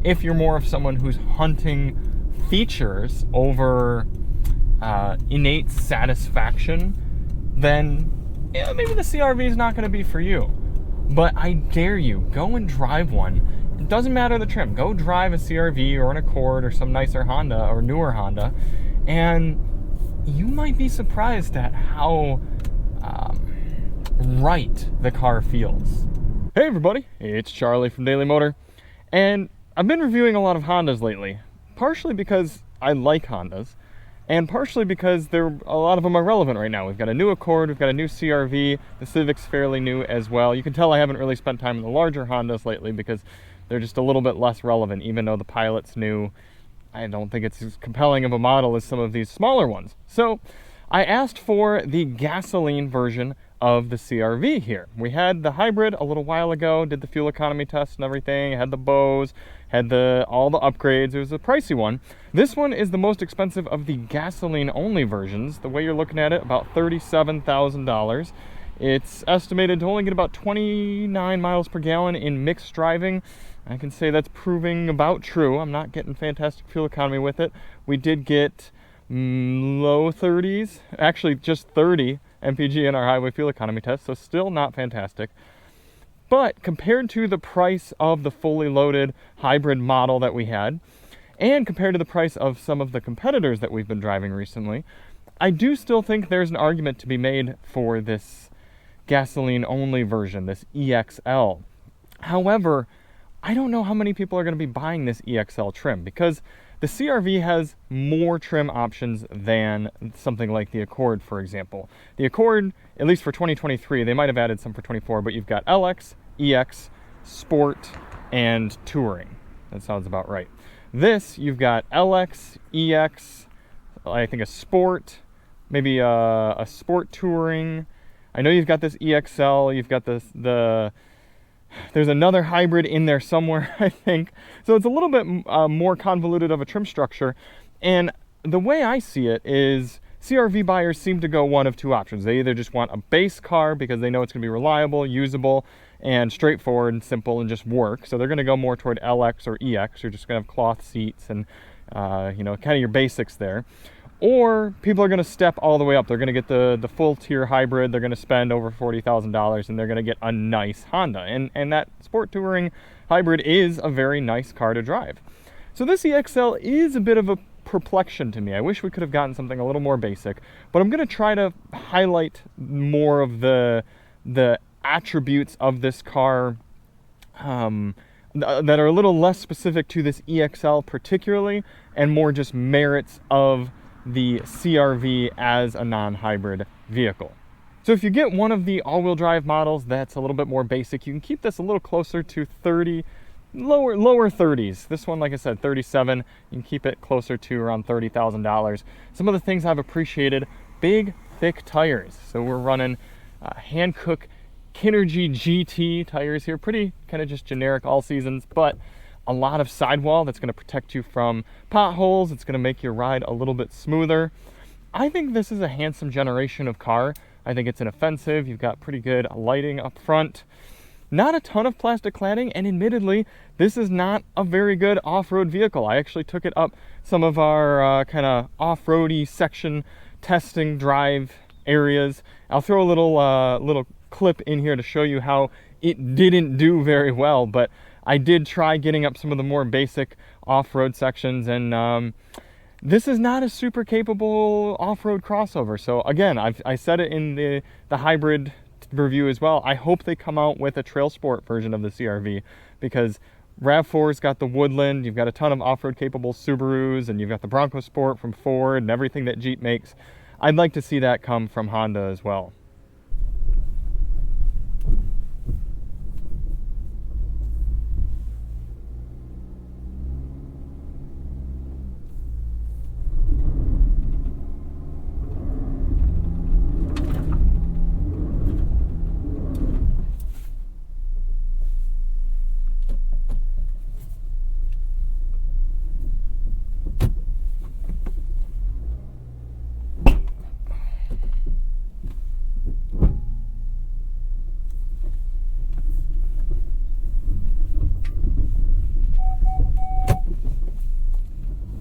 If you're more of someone who's hunting features over innate satisfaction, then yeah, maybe the CR-V is not going to be for you. But I dare you, go and drive one. It doesn't matter the trim. Go drive a CR-V or an Accord or some nicer Honda or newer Honda, and you might be surprised at how right the car feels. Hey everybody, it's Charlie from Daily Motor, and I've been reviewing a lot of Hondas lately, partially because I like Hondas, and partially because a lot of them are relevant right now. We've got a new Accord, we've got a new CR-V, the Civic's fairly new as well. You can tell I haven't really spent time in the larger Hondas lately because they're just a little bit less relevant, even though the Pilot's new. I don't think it's as compelling of a model as some of these smaller ones. So I asked for the gasoline version of the CR-V here. We had the hybrid a little while ago, did the fuel economy test and everything, had the Bose, had all the upgrades. It was a pricey one. This one is the most expensive of the gasoline only versions. The way you're looking at it, about $37,000. It's estimated to only get about 29 miles per gallon in mixed driving. I can say that's proving about true. I'm not getting fantastic fuel economy with it. We did get low 30s, actually just 30 mpg in our highway fuel economy test, so still not fantastic. But compared to the price of the fully loaded hybrid model that we had, and compared to the price of some of the competitors that we've been driving recently, I do still think there's an argument to be made for this gasoline only version, this EXL. However, I don't know how many people are going to be buying this EXL trim, because the CR-V has more trim options than something like the Accord, for example. The Accord, at least for 2023, they might have added some for 24, but you've got LX, EX, Sport, and Touring. That sounds about right. This, you've got LX, EX, I think a Sport, maybe a Sport Touring. I know you've got this EXL, you've got there's another hybrid in there somewhere, I think. So it's a little bit more convoluted of a trim structure. And the way I see it is CR-V buyers seem to go one of two options. They either just want a base car because they know it's going to be reliable, usable, and straightforward and simple and just work. So they're going to go more toward LX or EX. You're just going to have cloth seats and, kind of your basics there. Or people are going to step all the way up. They're going to get the full tier hybrid. They're going to spend over $40,000 and they're going to get a nice Honda. And that Sport Touring hybrid is a very nice car to drive. So this EXL is a bit of a perplexion to me. I wish we could have gotten something a little more basic, but I'm going to try to highlight more of the attributes of this car that are a little less specific to this EXL particularly, and more just merits of the CR-V as a non-hybrid vehicle. So if you get one of the all-wheel drive models that's a little bit more basic, you can keep this a little closer to 30, lower 30s. This one, like I said, 37. You can keep it closer to around $30,000. Some of the things I've appreciated: big, thick tires. So we're running Hankook Kinergy GT tires here, pretty kind of just generic all seasons, but a lot of sidewall that's going to protect you from potholes. It's going to make your ride a little bit smoother. I think this is a handsome generation of car. I think it's inoffensive. You've got pretty good lighting up front. Not a ton of plastic cladding, and admittedly, this is not a very good off-road vehicle. I actually took it up some of our kind of off-roady section testing drive areas. I'll throw a little clip in here to show you how it didn't do very well, but I did try getting up some of the more basic off-road sections, and this is not a super capable off-road crossover. So again, I said it in the hybrid review as well. I hope they come out with a Trail Sport version of the CR-V, because RAV4's got the Woodland, you've got a ton of off-road capable Subarus, and you've got the Bronco Sport from Ford and everything that Jeep makes. I'd like to see that come from Honda as well.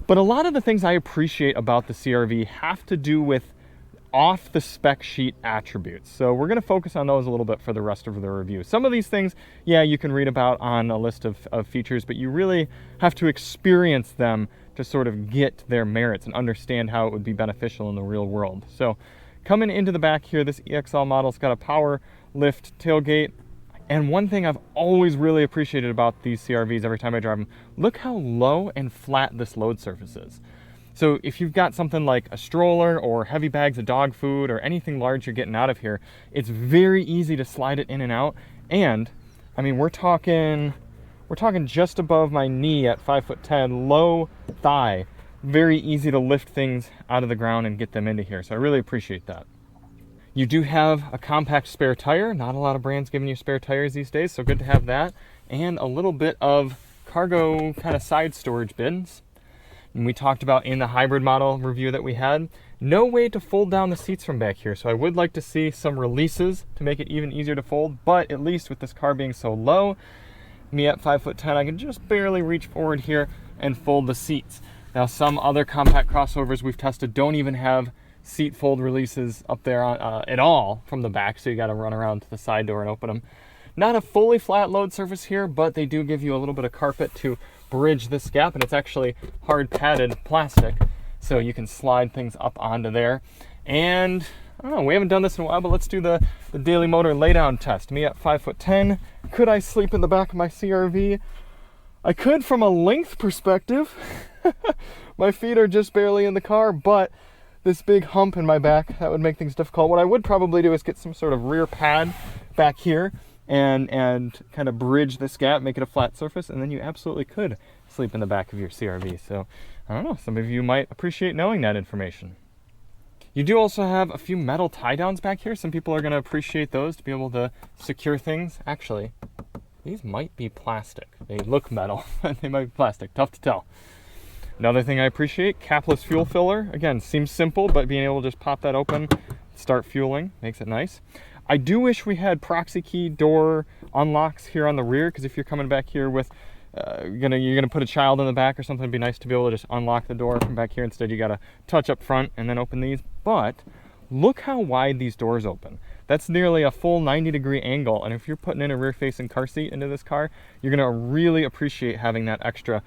But a lot of the things I appreciate about the CR-V have to do with off the spec sheet attributes. So we're going to focus on those a little bit for the rest of the review. Some of these things, yeah, you can read about on a list of features, but you really have to experience them to sort of get their merits and understand how it would be beneficial in the real world. So coming into the back here, this EXL model's got a power lift tailgate. And one thing I've always really appreciated about these CR-Vs every time I drive them, look how low and flat this load surface is. So if you've got something like a stroller or heavy bags of dog food or anything large you're getting out of here, it's very easy to slide it in and out. And I mean, we're talking just above my knee at 5'10", low thigh, very easy to lift things out of the ground and get them into here. So I really appreciate that. You do have a compact spare tire. Not a lot of brands giving you spare tires these days, so good to have that. And a little bit of cargo kind of side storage bins. And we talked about in the hybrid model review that we had, no way to fold down the seats from back here. So I would like to see some releases to make it even easier to fold, but at least with this car being so low, me at 5'10", I can just barely reach forward here and fold the seats. Now some other compact crossovers we've tested don't even have seat fold releases up there at all from the back, so you got to run around to the side door and open them. Not a fully flat load surface here, but they do give you a little bit of carpet to bridge this gap, and it's actually hard padded plastic, so you can slide things up onto there. And I don't know, we haven't done this in a while, but let's do the Daily Motor laydown test. Me at 5'10", could I sleep in the back of my CR-V? I could from a length perspective. My feet are just barely in the car, but this big hump in my back, that would make things difficult. What I would probably do is get some sort of rear pad back here and kind of bridge this gap, make it a flat surface, and then you absolutely could sleep in the back of your CR-V. So I don't know, some of you might appreciate knowing that information. You do also have a few metal tie downs back here. Some people are going to appreciate those to be able to secure things. Actually, these might be plastic. They look metal, but they might be plastic. Tough to tell. Another thing I appreciate, capless fuel filler. Again, seems simple, but being able to just pop that open, start fueling, makes it nice. I do wish we had proxy key door unlocks here on the rear, because if you're coming back here with, you're gonna put a child in the back or something, it'd be nice to be able to just unlock the door from back here. Instead, you gotta touch up front and then open these. But look how wide these doors open. That's nearly a full 90-degree angle, and if you're putting in a rear-facing car seat into this car, you're gonna really appreciate having that extra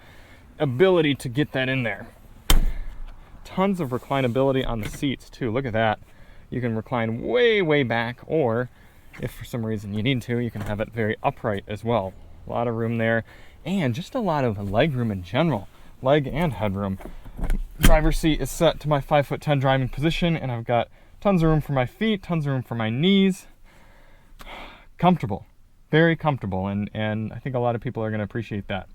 ability to get that in there. Tons of reclinability on the seats too. Look at that. You can recline way back, or if for some reason you need to, you can have it very upright as well. A lot of room there, and just a lot of leg room in general, leg and headroom. Driver's seat is set to my 5'10" driving position, and I've got tons of room for my feet, tons of room for my knees. Comfortable, very comfortable, and I think a lot of people are going to appreciate that.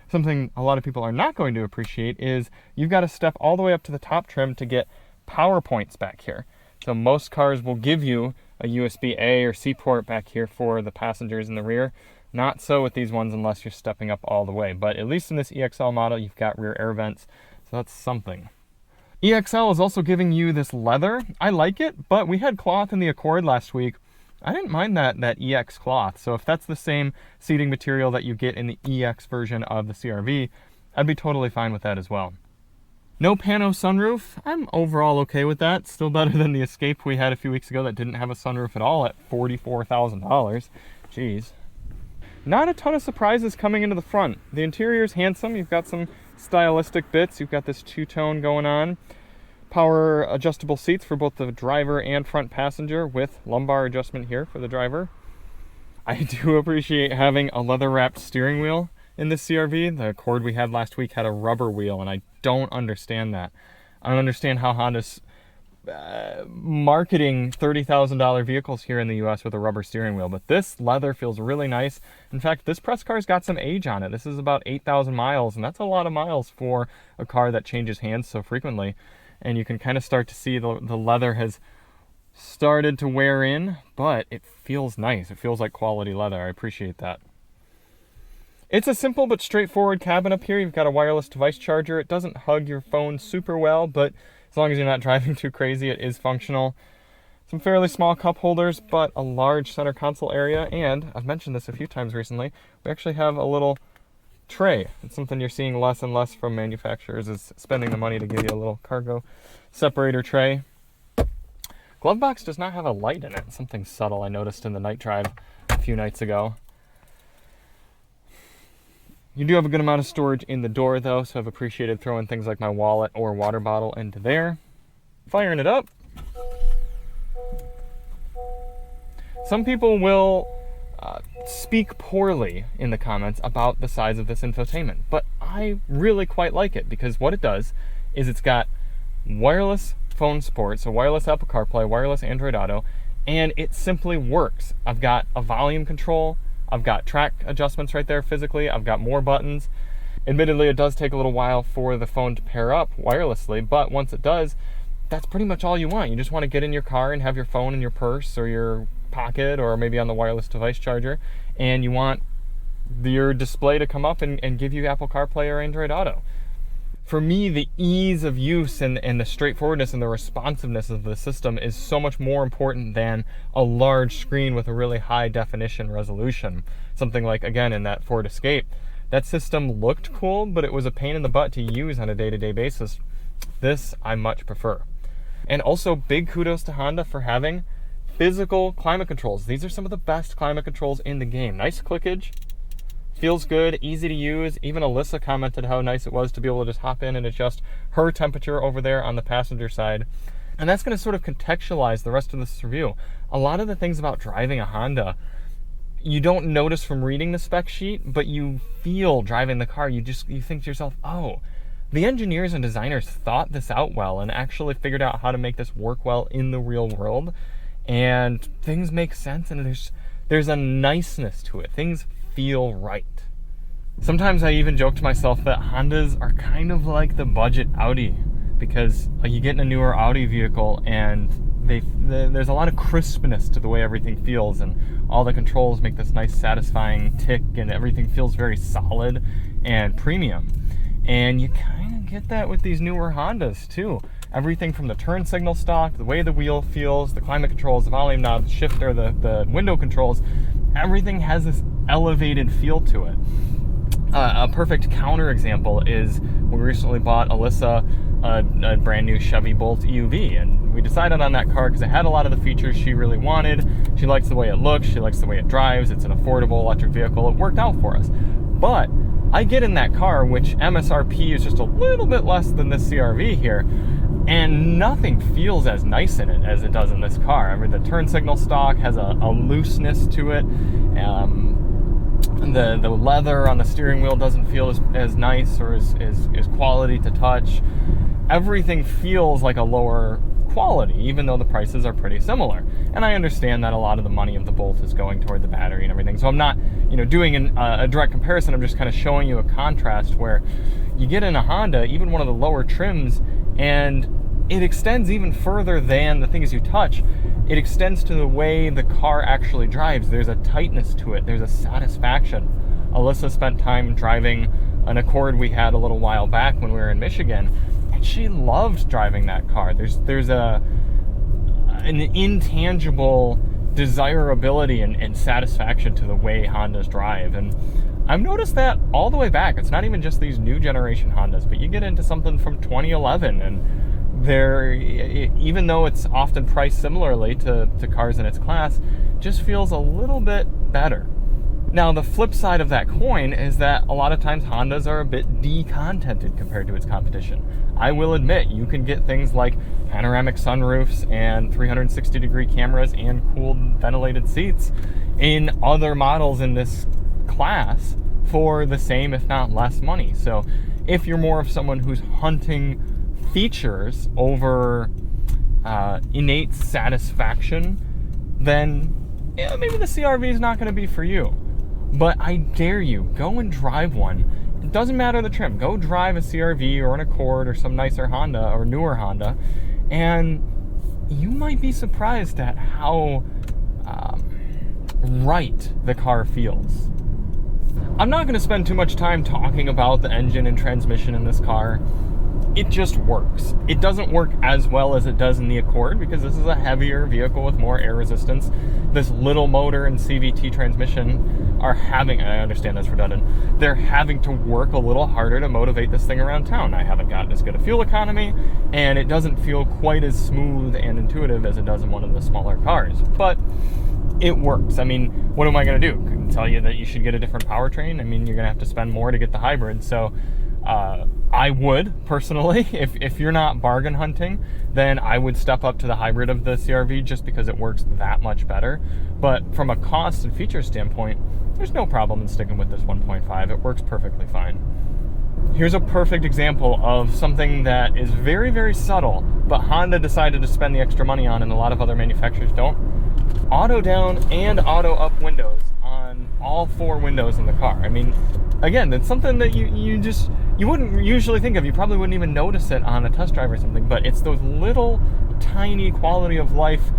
Something a lot of people are not going to appreciate is you've got to step all the way up to the top trim to get power points back here. So most cars will give you a USB-A or C port back here for the passengers in the rear. Not so with these ones unless you're stepping up all the way. But at least in this EXL model, you've got rear air vents, so that's something. EXL is also giving you this leather. I like it, but we had cloth in the Accord last week. I didn't mind that EX cloth. So if that's the same seating material that you get in the EX version of the CR-V, I'd be totally fine with that as well. No pano sunroof. I'm overall okay with that. Still better than the Escape we had a few weeks ago that didn't have a sunroof at all at $44,000. Jeez. Not a ton of surprises coming into the front. The interior is handsome. You've got some stylistic bits. You've got this two-tone going on. Power adjustable seats for both the driver and front passenger with lumbar adjustment here for the driver. I do appreciate having a leather-wrapped steering wheel in this CR-V. The Accord we had last week had a rubber wheel, and I don't understand that. I don't understand how Honda's marketing $30,000 vehicles here in the US with a rubber steering wheel, but this leather feels really nice. In fact, this press car's got some age on it. This is about 8,000 miles, and that's a lot of miles for a car that changes hands so frequently. And you can kind of start to see the leather has started to wear in, but it feels nice. It feels like quality leather. I appreciate that. It's a simple but straightforward cabin up here. You've got a wireless device charger. It doesn't hug your phone super well, but as long as you're not driving too crazy, it is functional. Some fairly small cup holders, but a large center console area. And I've mentioned this a few times recently, we actually have a little tray. It's something you're seeing less and less from manufacturers, is spending the money to give you a little cargo separator tray. Glove box does not have a light in it. Something subtle I noticed in the night drive a few nights ago. You do have a good amount of storage in the door though, so I've appreciated throwing things like my wallet or water bottle into there. Firing it up. Some people will speak poorly in the comments about the size of this infotainment, but I really quite like it because what it does is it's got wireless phone support, so wireless Apple CarPlay, wireless Android Auto, and it simply works. I've got a volume control, I've got track adjustments right there physically, I've got more buttons. Admittedly, it does take a little while for the phone to pair up wirelessly, but once it does, that's pretty much all you want. You just want to get in your car and have your phone in your purse or your pocket or maybe on the wireless device charger, and you want your display to come up and give you Apple CarPlay or Android Auto. For me, the ease of use and the straightforwardness and the responsiveness of the system is so much more important than a large screen with a really high definition resolution. Something like, again, in that Ford Escape, that system looked cool, but it was a pain in the butt to use on a day-to-day basis. This I much prefer. And also, big kudos to Honda for having physical climate controls. These are some of the best climate controls in the game. Nice clickage. Feels good, easy to use. Even Alyssa commented how nice it was to be able to just hop in and adjust her temperature over there on the passenger side. And that's going to sort of contextualize the rest of this review. A lot of the things about driving a Honda, you don't notice from reading the spec sheet, but you feel driving the car. You think to yourself, oh, the engineers and designers thought this out well and actually figured out how to make this work well in the real world. And things make sense, and there's a niceness to it. Things feel right. Sometimes I even joke to myself that Hondas are kind of like the budget Audi, because you get in a newer Audi vehicle and there's a lot of crispness to the way everything feels, and all the controls make this nice satisfying tick, and everything feels very solid and premium. And you kind of get that with these newer Hondas too. Everything from the turn signal stock, the way the wheel feels, the climate controls, the volume knob, the shifter, the window controls, everything has this elevated feel to it. A perfect counter example is we recently bought Alyssa a brand new Chevy Bolt EUV, and we decided on that car because it had a lot of the features she really wanted. She likes the way it looks, she likes the way it drives, it's an affordable electric vehicle. It worked out for us. But I get in that car, which MSRP is just a little bit less than this CR-V here, and nothing feels as nice in it as it does in this car. I mean, the turn signal stock has a looseness to it. The leather on the steering wheel doesn't feel as nice or as quality to touch. Everything feels like a lower quality, even though the prices are pretty similar. And I understand that a lot of the money of the Bolt is going toward the battery and everything. So I'm not, doing a direct comparison. I'm just kind of showing you a contrast where you get in a Honda, even one of the lower trims, and it extends even further than the things you touch. It extends to the way the car actually drives. There's a tightness to it. There's a satisfaction. Alyssa spent time driving an Accord we had a little while back when we were in Michigan, and she loved driving that car. There's an intangible desirability and satisfaction to the way Hondas drive. And I've noticed that all the way back. It's not even just these new generation Hondas, but you get into something from 2011 and even though it's often priced similarly to cars in its class, just feels a little bit better. Now, the flip side of that coin is that a lot of times Hondas are a bit decontented compared to its competition. I will admit, you can get things like panoramic sunroofs and 360-degree cameras and cooled ventilated seats in other models in this class for the same, if not less money. So if you're more of someone who's hunting features over innate satisfaction, then maybe the CR-V is not going to be for you. But I dare you, go and drive one. It doesn't matter the trim. Go drive a CR-V or an Accord or some nicer Honda or newer Honda, and you might be surprised at how right the car feels. I'm not going to spend too much time talking about the engine and transmission in this car. It just works. It doesn't work as well as it does in the Accord because this is a heavier vehicle with more air resistance. This little motor and CVT transmission are having, and I understand that's redundant, they're having to work a little harder to motivate this thing around town. I haven't gotten as good a fuel economy, and it doesn't feel quite as smooth and intuitive as it does in one of the smaller cars. But it works. I mean, what am I going to do? I can tell you that you should get a different powertrain. I mean, you're going to have to spend more to get the hybrid. So I would, personally, if you're not bargain hunting, then I would step up to the hybrid of the CR-V just because it works that much better. But from a cost and feature standpoint, there's no problem in sticking with this 1.5. It works perfectly fine. Here's a perfect example of something that is very, very subtle, but Honda decided to spend the extra money on and a lot of other manufacturers don't. Auto down and auto up windows on all 4 windows in the car. I mean, again, it's something that you wouldn't usually think of. You probably wouldn't even notice it on a test drive or something, but it's those little tiny quality of life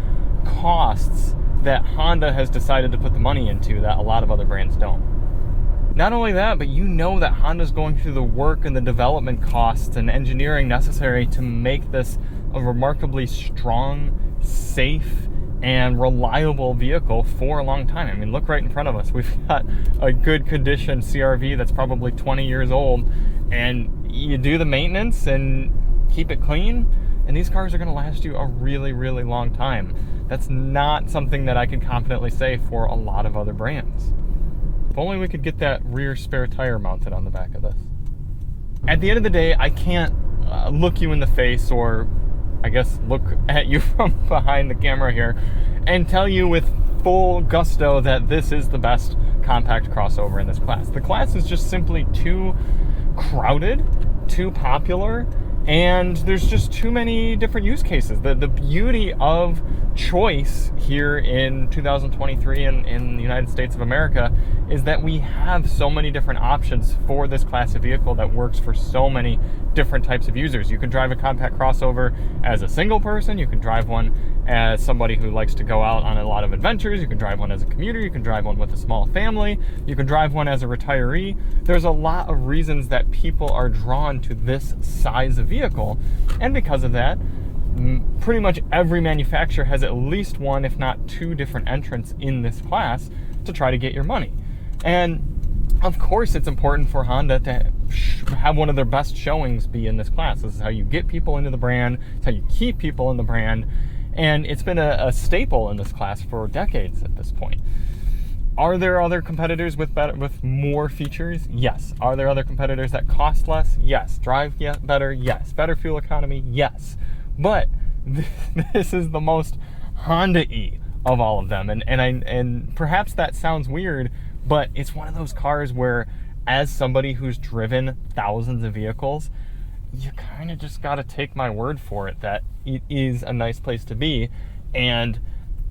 costs that Honda has decided to put the money into that a lot of other brands don't. Not only that, but you know that Honda's going through the work and the development costs and engineering necessary to make this a remarkably strong, safe, and reliable vehicle for a long time. I mean, look right in front of us. We've got a good condition CR-V that's probably 20 years old, and you do the maintenance and keep it clean, and these cars are going to last you a really, really long time. That's not something that I can confidently say for a lot of other brands. If only we could get that rear spare tire mounted on the back of this. At the end of the day, I can't look you in the face, or I guess look at you from behind the camera here, and tell you with full gusto that this is the best compact crossover in this class. The class is just simply too crowded, too popular, and there's just too many different use cases. The beauty of choice here in 2023 in the United States of America is that we have so many different options for this class of vehicle that works for so many different types of users. You can drive a compact crossover as a single person, you can drive one as somebody who likes to go out on a lot of adventures, you can drive one as a commuter, you can drive one with a small family, you can drive one as a retiree. There's a lot of reasons that people are drawn to this size of vehicle, and because of that, pretty much every manufacturer has at least one, if not 2 different entrants in this class to try to get your money. And of course, it's important for Honda to have one of their best showings be in this class. This is how you get people into the brand. It's how you keep people in the brand. And it's been a staple in this class for decades at this point. Are there other competitors with more features? Yes. Are there other competitors that cost less? Yes. Drive better? Yes. Better fuel economy? Yes. But this is the most Honda-y of all of them. And perhaps that sounds weird, but it's one of those cars where, as somebody who's driven thousands of vehicles, you kind of just got to take my word for it that it is a nice place to be. And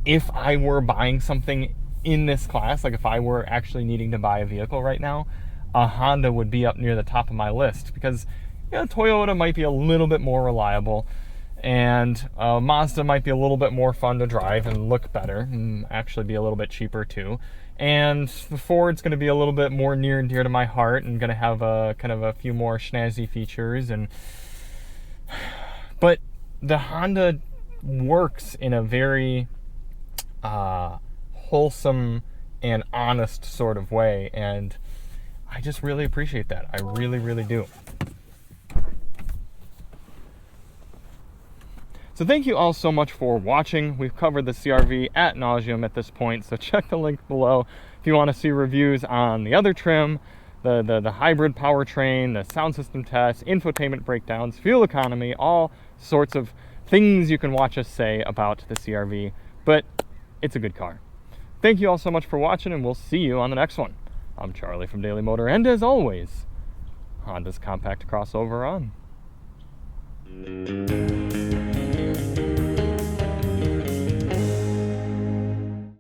if I were buying something in this class, like if I were actually needing to buy a vehicle right now, a Honda would be up near the top of my list, because Toyota might be a little bit more reliable, and Mazda might be a little bit more fun to drive and look better, and actually be a little bit cheaper too. And the Ford's going to be a little bit more near and dear to my heart, and going to have a kind of a few more snazzy features. But the Honda works in a very wholesome and honest sort of way, and I just really appreciate that. I really, really do. So thank you all so much for watching. We've covered the CR-V ad nauseum at this point, so check the link below if you want to see reviews on the other trim, the hybrid powertrain, the sound system test, infotainment breakdowns, fuel economy, all sorts of things you can watch us say about the CR-V, but it's a good car. Thank you all so much for watching, and we'll see you on the next one. I'm Charlie from Daily Motor, and as always, Honda's compact crossover on.